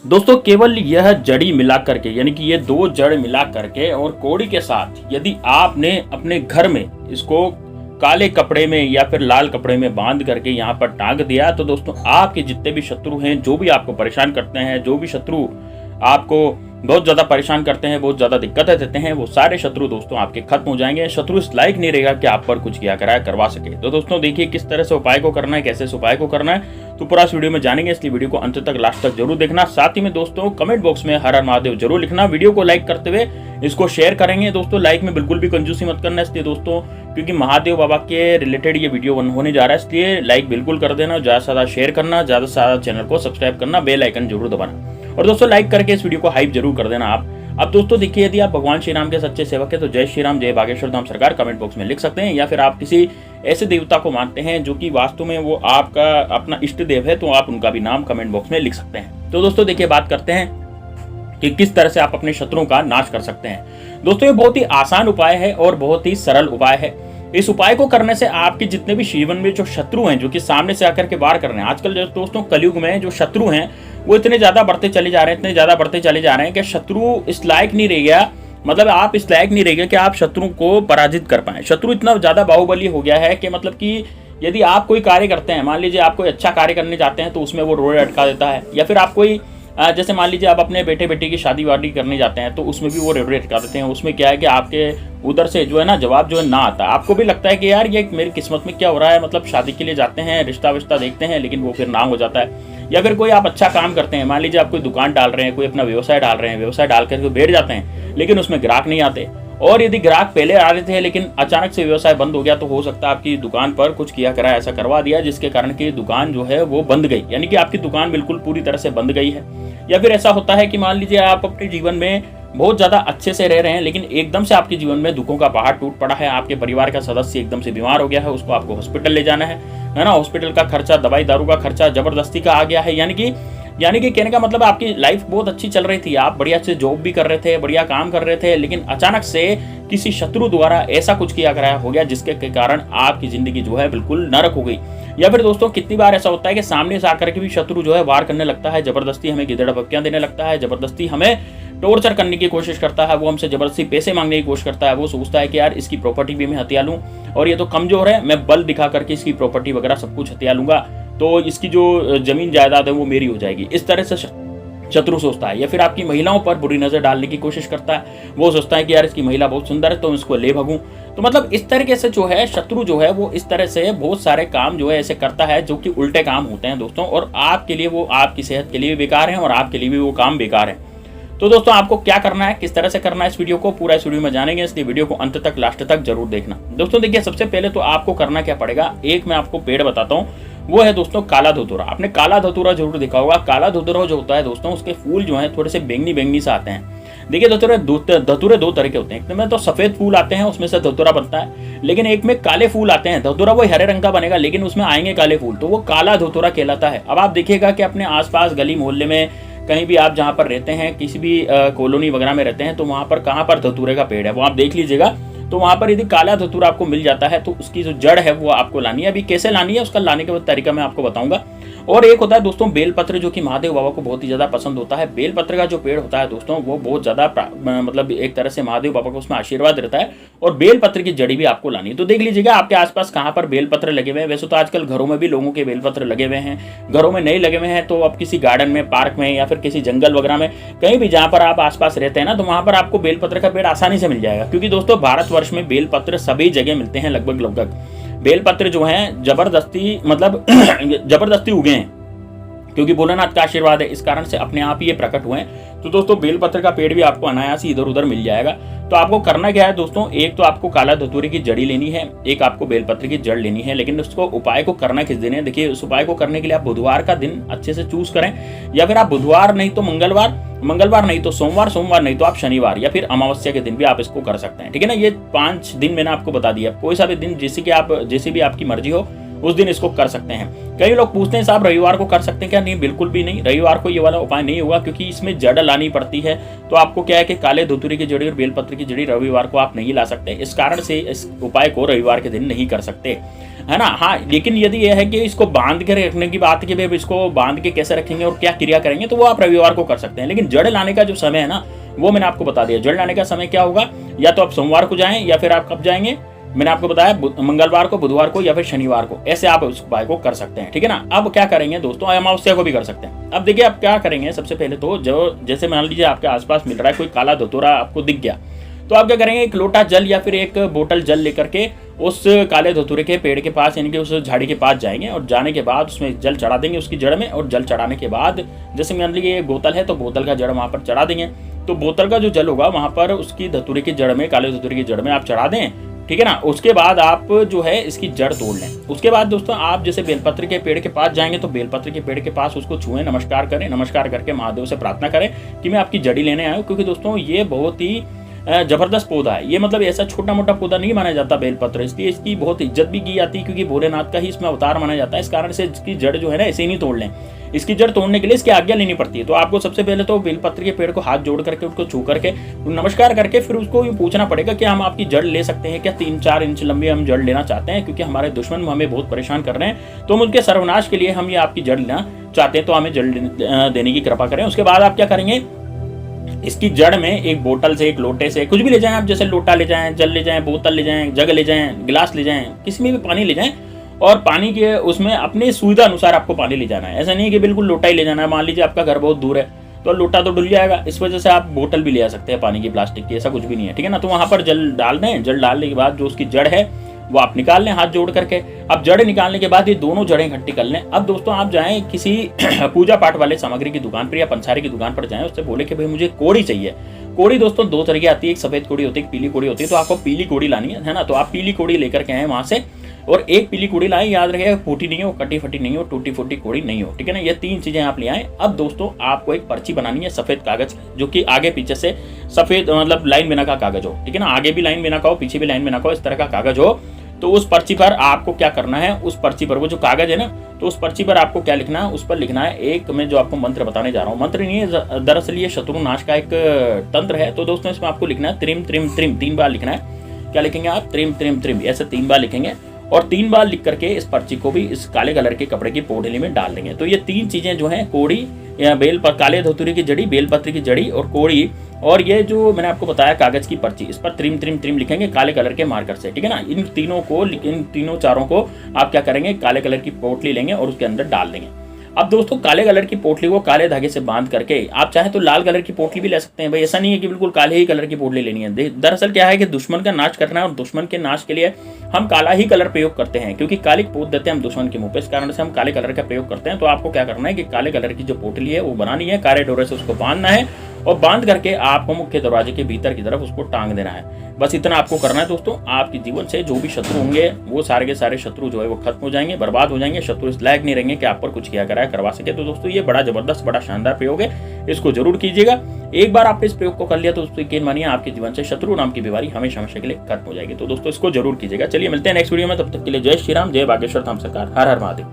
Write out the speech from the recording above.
दोस्तों केवल यह जड़ी मिला करके, यानी कि ये दो जड़ मिला करके और कोड़ी के साथ यदि आपने अपने घर में इसको काले कपड़े में या फिर लाल कपड़े में बांध करके यहाँ पर टांग दिया, तो दोस्तों आपके जितने भी शत्रु हैं, जो भी आपको परेशान करते हैं, जो भी शत्रु आपको बहुत ज्यादा परेशान करते हैं, बहुत ज्यादा दिक्कतें देते हैं, वो सारे शत्रु दोस्तों आपके खत्म हो जाएंगे। शत्रु इस लायक नहीं रहेगा कि आप पर कुछ किया कराया करवा सके। तो दोस्तों देखिए किस तरह से उपाय को करना है, कैसे इस उपाय को करना है, तो पूरा इस वीडियो में जानेंगे, इसलिए वीडियो को अंत तक लास्ट तक जरूर देखना। साथ ही में दोस्तों कमेंट बॉक्स में हर हर महादेव जरूर लिखना। वीडियो को लाइक करते हुए इसको शेयर करेंगे। दोस्तों लाइक में बिल्कुल भी कंजूसी मत करना, इसलिए दोस्तों क्योंकि महादेव बाबा के रिलेटेड ये वीडियो होने जा रहा है, इसलिए लाइक बिल्कुल कर देना, ज्यादा से ज्यादा शेयर करना, ज्यादा से ज्यादा चैनल को सब्सक्राइब करना, बेल आइकन जरूर दबाना और दोस्तों लाइक करके इस वीडियो को हाइप जरूर कर देना आप। अब दोस्तों देखिए, यदि आप भगवान श्री राम के सच्चे सेवक है तो जय श्री राम, जय बागेश्वर धाम सरकार कमेंट बॉक्स में लिख सकते हैं, या फिर आप किसी ऐसे देवता को मानते हैं जो कि वास्तु में वो आपका अपना इष्ट देव है, तो आप उनका भी नाम कमेंट बॉक्स में लिख सकते हैं। तो दोस्तों देखिए बात करते हैं कि किस तरह से आप अपने शत्रुओं का नाश कर सकते हैं। दोस्तों ये बहुत ही आसान उपाय है और बहुत ही सरल उपाय है। इस उपाय को करने से आपके जितने भी जीवन में जो शत्रु हैं, जो कि सामने से आकर के वार कर रहे हैं, आजकल जो दोस्तों कलयुग में जो शत्रु हैं वो इतने ज्यादा बढ़ते चले जा रहे हैं, इतने ज्यादा बढ़ते चले जा रहे हैं कि शत्रु इस लायक नहीं रह गया, मतलब आप इस लायक नहीं रह गए कि आप शत्रु को पराजित कर पाए। शत्रु इतना ज्यादा बाहुबली हो गया है कि मतलब कि यदि आप कोई कार्य करते हैं, मान लीजिए आप कोई अच्छा कार्य करने जाते हैं तो उसमें वो रोड़े अटका देता है, या फिर आप कोई जैसे मान लीजिए आप अपने बेटे बेटी की शादी वादी करने जाते हैं तो उसमें भी वो रेडो अटका देते हैं। उसमें क्या है कि आपके उधर से जो है ना जवाब जो है ना आता है, आपको भी लगता है कि यार ये मेरी किस्मत में क्या हो रहा है, मतलब शादी के लिए जाते हैं, रिश्ता विश्ता देखते हैं, लेकिन वो फिर ना हो जाता है। या फिर कोई आप अच्छा काम करते हैं, मान लीजिए आप कोई दुकान डाल रहे हैं, कोई अपना व्यवसाय डाल रहे हैं, व्यवसाय डाल करके बैठ जाते हैं, लेकिन उसमें ग्राहक नहीं आते, और यदि ग्राहक पहले आ रहे थे लेकिन अचानक से व्यवसाय बंद हो गया, तो हो सकता है आपकी दुकान पर कुछ किया करा ऐसा करवा दिया जिसके कारण की दुकान जो है वो बंद गई, यानी कि आपकी दुकान बिल्कुल पूरी तरह से बंद गई है। या फिर ऐसा होता है कि मान लीजिए आप अपने जीवन में बहुत ज्यादा अच्छे से रह रहे हैं, लेकिन एकदम से आपके जीवन में दुखों का पहाड़ टूट पड़ा है, आपके परिवार का सदस्य एकदम से बीमार हो गया है, उसको आपको हॉस्पिटल ले जाना है ना, हॉस्पिटल का खर्चा, दवाई दारू का खर्चा जबरदस्ती का आ गया है। यानी कि कहने का मतलब आपकी लाइफ बहुत अच्छी चल रही थी, आप बढ़िया से जॉब भी कर रहे थे, बढ़िया काम कर रहे थे, लेकिन अचानक से किसी शत्रु द्वारा ऐसा कुछ किया कराया हो गया जिसके कारण आपकी जिंदगी जो है बिल्कुल नरक हो गई। या फिर दोस्तों कितनी बार ऐसा होता है कि सामने से आकर के भी शत्रु जो है वार करने लगता है, जबरदस्ती हमें गिदड़ पक्कियां देने लगता है, जबरदस्ती हमें टॉर्चर करने की कोशिश करता है, वो हमसे जबरदस्ती पैसे मांगने की कोशिश करता है, वो सोचता है कि यार इसकी प्रॉपर्टी भी मैं हथिया लूं, और ये तो कमजोर है, मैं बल दिखा करके इसकी प्रॉपर्टी वगैरह सब कुछ हथिया लूंगा, तो इसकी जो जमीन जायदाद है वो मेरी हो जाएगी। इस तरह से शत्रु सोचता है। या फिर आपकी महिलाओं पर बुरी नजर डालने की कोशिश करता है, वो सोचता है कि यार इसकी महिला बहुत सुंदर है तो इसको ले भगूं। तो मतलब इस तरीके से जो है शत्रु जो है वो इस तरह से बहुत सारे काम जो है ऐसे करता है जो कि उल्टे काम होते हैं दोस्तों, और आपके लिए वो आपकी सेहत के लिए भी बेकार है और आपके लिए भी वो काम बेकार है। तो दोस्तों आपको क्या करना है, किस तरह से करना है, इस वीडियो को पूरा इस वीडियो में जानेंगे, इसलिए वीडियो को अंत तक लास्ट तक जरूर देखना। दोस्तों देखिए सबसे पहले तो आपको करना क्या पड़ेगा, एक मैं आपको पेड़ बताता हूँ, वो है दोस्तों काला धतूरा। आपने काला धतूरा जरूर देखा होगा। काला धतूरा जो होता है दोस्तों, उसके फूल जो हैं थोड़े से बैंगनी बैंगनी से आते हैं। देखिए धतूरे दो तरह के होते हैं, एक में तो सफेद फूल आते हैं, उसमें से धतूरा बनता है, लेकिन एक में काले फूल आते हैं। धतूरा वो हरे रंग का बनेगा लेकिन उसमें आएंगे काले फूल, तो वो काला धतूरा कहलाता है। अब आप देखिएगा कि अपने आसपास गली मोहल्ले में कहीं भी आप जहाँ पर रहते हैं, किसी भी कॉलोनी वगैरह में रहते हैं, तो वहां पर कहाँ पर धतूरे का पेड़ है वो आप देख लीजिएगा। तो वहां पर यदि काला धतूरा आपको मिल जाता है तो उसकी जो जड़ है वो आपको लानी है। अभी कैसे लानी है उसका लाने का तरीका मैं आपको बताऊंगा। और एक होता है दोस्तों बेलपत्र, जो कि महादेव बाबा को बहुत ही ज्यादा पसंद होता है। बेलपत्र का जो पेड़ होता है दोस्तों वो बहुत ज्यादा मतलब एक तरह से महादेव बाबा को उसमें आशीर्वाद रहता है, और बेलपत्र की जड़ी भी आपको लानी है। तो देख लीजिएगा आपके आसपास कहाँ पर बेलपत्र लगे हुए हैं। वैसे तो आजकल घरों में भी लोगों के बेलपत्र लगे हुए हैं, घरों में नहीं लगे हुए हैं तो अब किसी गार्डन में, पार्क में, या फिर किसी जंगल वगैरह में कहीं भी जहाँ पर आप आसपास रहते हैं ना, तो वहां पर आपको बेलपत्र का पेड़ आसानी से मिल जाएगा। क्योंकि दोस्तों भारतवर्ष में बेलपत्र सभी जगह मिलते हैं लगभग। बेलपत्र जो है जबरदस्ती मतलब जबरदस्ती उगे हैं, क्योंकि भोलेनाथ का आशीर्वाद है, इस कारण से अपने आप ही ये प्रकट हुए हैं। तो दोस्तों बेलपत्र का पेड़ भी आपको अनायास ही इधर उधर मिल जाएगा। तो आपको करना क्या है दोस्तों, एक तो आपको काला धतूरे की जड़ी लेनी है, एक आपको बेलपत्र की जड़ लेनी है। लेकिन उसको उपाय को करना किस दिन है, देखिए उस उपाय को करने के लिए आप बुधवार का दिन अच्छे से चूज करें, या फिर आप बुधवार नहीं तो मंगलवार नहीं तो सोमवार नहीं तो आप शनिवार या फिर अमावस्या के दिन भी आप इसको कर सकते हैं। ठीक है ना, ये 5 दिन मैंने आपको बता दिया, कोई सा भी दिन जैसे भी आपकी मर्जी हो उस दिन इसको कर सकते हैं। कई लोग पूछते हैं साहब रविवार को कर सकते हैं क्या, नहीं बिल्कुल भी नहीं, रविवार को ये वाला उपाय नहीं होगा, क्योंकि इसमें जड़ लानी पड़ती है। तो आपको क्या है कि काले धतूरे की जड़ी और बेलपत्र की जड़ी रविवार को आप नहीं ला सकते, इस कारण से इस उपाय को रविवार के दिन नहीं कर सकते। है ना। हाँ, लेकिन यदि यह है कि इसको बांध के रखने की बात की, भाई इसको बांध के कैसे रखेंगे और क्या क्रिया करेंगे, तो वो आप रविवार को कर सकते हैं। लेकिन जड़ लाने का जो समय है ना, वो मैंने आपको बता दिया। जड़ लाने का समय क्या होगा, या तो आप सोमवार को जाएं या फिर आप कब जाएंगे, मैंने आपको बताया मंगलवार को, बुधवार को या फिर शनिवार को, ऐसे आप उस उपाय को कर सकते हैं, ठीक है ना। अब क्या करेंगे दोस्तों, अमावस्या को भी कर सकते हैं। अब देखिए आप क्या करेंगे, सबसे पहले तो जो जैसे मान लीजिए आपके आसपास मिल रहा है कोई काला धतूरा आपको दिख गया, तो आप क्या करेंगे, एक लोटा जल या फिर एक बोतल जल लेकर के उस काले धतूरे के पेड़ के पास यानी कि उस झाड़ी के पास जाएंगे और जाने के बाद उसमें जल चढ़ा देंगे उसकी जड़ में। और जल चढ़ाने के बाद जैसे मान लीजिए ये बोतल है तो बोतल का जड़ वहां पर चढ़ा देंगे, तो बोतल का जो जल होगा वहां पर उसकी धतूरे की जड़ में, काले धतूरे की जड़ में आप चढ़ा दें, ठीक है ना। उसके बाद आप जो है इसकी जड़ तोड़ लें। उसके बाद दोस्तों आप जैसे बेलपत्र के पेड़ के पास जाएंगे तो बेलपत्र के पेड़ के पास उसको छुएं, नमस्कार करें, नमस्कार करके महादेव से प्रार्थना करें कि मैं आपकी जड़ी लेने आया हूँ। क्योंकि दोस्तों ये बहुत ही जबरदस्त पौधा है, ये मतलब ऐसा छोटा मोटा पौधा नहीं माना जाता बेलपत्र, इसलिए इसकी बहुत इज्जत भी की जाती है क्योंकि भोलेनाथ का ही इसमें अवतार माना जाता है। इस कारण से इसकी जड़ जो है ना ऐसे ही नहीं तोड़ लें, इसकी जड़ तोड़ने के लिए इसकी आज्ञा लेनी पड़ती है। तो आपको सबसे पहले तो बेलपत्र के पेड़ को हाथ जोड़ करके उसको छू करके नमस्कार करके फिर उसको पूछना पड़ेगा कि हम आपकी जड़ ले सकते हैं क्या, 3-4 इंच लंबी हम जड़ लेना चाहते हैं क्योंकि हमारे दुश्मन हमें बहुत परेशान कर रहे हैं, तो हम उनके सर्वनाश के लिए हम ये आपकी जड़ लेना चाहते हैं, तो हमें जड़ देने की कृपा करें। उसके बाद आप क्या करेंगे, इसकी जड़ में एक बोतल से, एक लोटे से, कुछ भी ले जाएं आप, जैसे लोटा ले जाएं, जल ले जाएं, बोतल ले जाएं, जग ले जाएं, गिलास ले जाएं, किसी में भी पानी ले जाएं और पानी के उसमें अपनी सुविधा अनुसार आपको पानी ले जाना है। ऐसा नहीं है कि बिल्कुल लोटा ही ले जाना है। मान लीजिए आपका घर बहुत दूर है तो लोटा तो डुल जाएगा, इस वजह से आप बोतल भी ले आ सकते हैं पानी की, प्लास्टिक की, ऐसा कुछ भी नहीं है, ठीक है ना। तो वहां पर जल डाल दें, जल डालने के बाद जो उसकी जड़ है वो आप निकाल लें हाथ जोड़ करके। अब जड़ निकालने के बाद ये दोनों जड़ें इकट्ठी कर लें। अब दोस्तों आप जाएं किसी पूजा पाठ वाले सामग्री की दुकान पर या पंसारी की दुकान पर जाएं, उससे बोले कि भाई मुझे कोड़ी चाहिए। कोड़ी दोस्तों 2 तरह की आती है, एक सफेद कोड़ी होती है, एक पीली कोड़ी होती है। तो आपको पीली कोड़ी लानी है ना, तो आप पीली कोड़ी लेकर के आए वहां से, और एक पीली कोड़ी लाएं, याद रखिएगा फूटी नहीं हो, कटी फटी नहीं हो, टूटी फूटी कोड़ी नहीं हो, ठीक है ना। ये 3 चीजें आप ले आए। अब दोस्तों आपको एक पर्ची बनानी है सफेद कागज, जो कि आगे पीछे से सफेद मतलब लाइन बिना का कागज हो, ठीक है ना। आगे भी लाइन बिना का हो, पीछे भी लाइन बिना का हो, इस तरह का कागज हो। तो उस पर्ची पर आपको क्या करना है, उस पर्ची पर वो जो कागज है ना, तो उस पर्ची पर आपको क्या लिखना है, उस पर लिखना है एक, मैं जो आपको मंत्र बताने जा रहा हूँ, मंत्र नहीं है दरअसल ये शत्रुनाश का एक तंत्र है। तो दोस्तों इसमें आपको लिखना है त्रिम त्रिम त्रिम, 3 बार लिखना है। क्या लिखेंगे आप, त्रिम त्रिम त्रिम, ऐसे 3 बार लिखेंगे और 3 बार लिख करके इस पर्ची को भी इस काले कलर के कपड़े की पोटली में डाल देंगे। तो ये 3 चीजें जो हैं, कोड़ी या बेल पर काले धतूरे की जड़ी, बेलपत्र की जड़ी और कोड़ी, और ये जो मैंने आपको बताया कागज की पर्ची, इस पर त्रिम त्रिम त्रिम लिखेंगे काले कलर के मार्कर से, ठीक है ना। इन तीनों चारों को आप क्या करेंगे, काले कलर की पोटली लेंगे और उसके अंदर डाल देंगे। अब दोस्तों काले कलर की पोटली को काले धागे से बांध करके, आप चाहे तो लाल कलर की पोटली भी ले सकते हैं भाई, ऐसा नहीं है कि बिल्कुल काले ही कलर की पोटली लेनी है। दरअसल क्या है कि दुश्मन का नाश करना है और दुश्मन के नाश के लिए हम काला ही कलर प्रयोग करते हैं, क्योंकि काली पोत देते हैं हम दुश्मन के मुंह पे, इस कारण से हम काले कलर का प्रयोग करते हैं। तो आपको क्या करना है कि काले कलर की जो पोटली है वो बनानी है, काले डोरे से उसको बांधना है और बांध करके आपको मुख्य दरवाजे के भीतर की तरफ उसको टांग देना है। बस इतना आपको करना है दोस्तों। आपके जीवन से जो भी शत्रु होंगे वो सारे के सारे शत्रु जो है वो खत्म हो जाएंगे, बर्बाद हो जाएंगे। शत्रु इस लायक नहीं रहेंगे कि आप पर कुछ किया कराया करवा सके। तो दोस्तों ये बड़ा जबरदस्त, बड़ा शानदार प्रयोग है, इसको जरूर कीजिएगा। एक बार आपने इस प्रयोग को कर लिया तो दोस्तों यकीन मानिए आपके जीवन से शत्रु नाम की बीमारी हमेशा हमेशा के लिए खत्म हो जाएगी। तो दोस्तों इसको जरूर कीजिएगा। चलिए मिलते हैं नेक्स्ट वीडियो में, तब तक के लिए जय श्री राम, जय बागेश्वर धाम सरकार, हर हर महादेव।